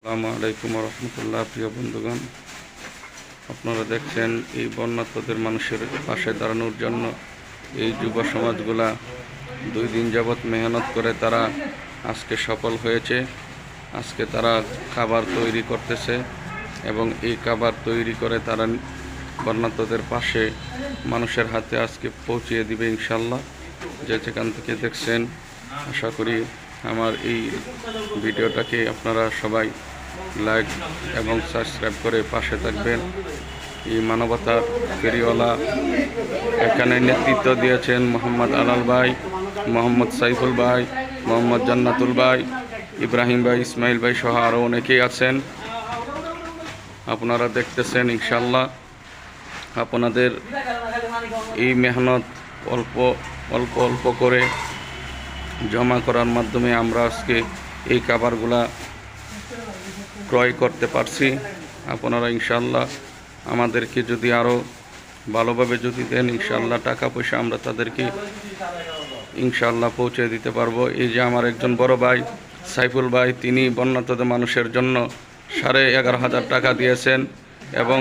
আসসালামু আলাইকুম রহমতুল্লাহ। প্রিয় বন্ধুগণ, আপনারা দেখছেন এই বন্যার্তদের মানুষের পাশে দাঁড়ানোর জন্য এই যুব সমাজগুলা 2 দিন যাবৎ মেহনত করে তারা আজকে সফল হয়েছে। আজকে তারা খাবার তৈরি করতেছে এবং এই খাবার তৈরি করে তারা বন্যার্তদের পাশে মানুষের হাতে আজকে পৌঁছিয়ে দিবে ইনশাল্লাহ। যেখান থেকে দেখছেন, আশা করি আমার এই ভিডিওটাকে আপনারা সবাই লাইক এবং সাবস্ক্রাইব করে পাশে থাকবেন। এই মানবতার ফেরিওয়ালা এখানে নেতৃত্ব দিয়েছেন মোহাম্মদ আলাল ভাই, মোহাম্মদ সাইফুল ভাই, মোহাম্মদ জান্নাতুল ভাই, ইব্রাহিম ভাই, ইসমাইল ভাই সহ আরও অনেকেই আছেন। আপনারা দেখতেছেন ইনশাল্লাহ আপনাদের এই মেহনত অল্প অল্প অল্প করে জমা করার মাধ্যমে আমরা আজকে এই খাবারগুলা ক্রয় করতে পারছি। আপনারা ইনশাল্লাহ আমাদেরকে যদি আরও ভালোভাবে যদি দেন, ইনশাল্লাহ টাকা পয়সা আমরা তাদেরকে ইনশাল্লাহ পৌঁছে দিতে পারবো। এই যে আমার একজন বড় ভাই সাইফুল ভাই, তিনি বন্যার্ত মানুষের জন্য 11,500 টাকা দিয়েছেন এবং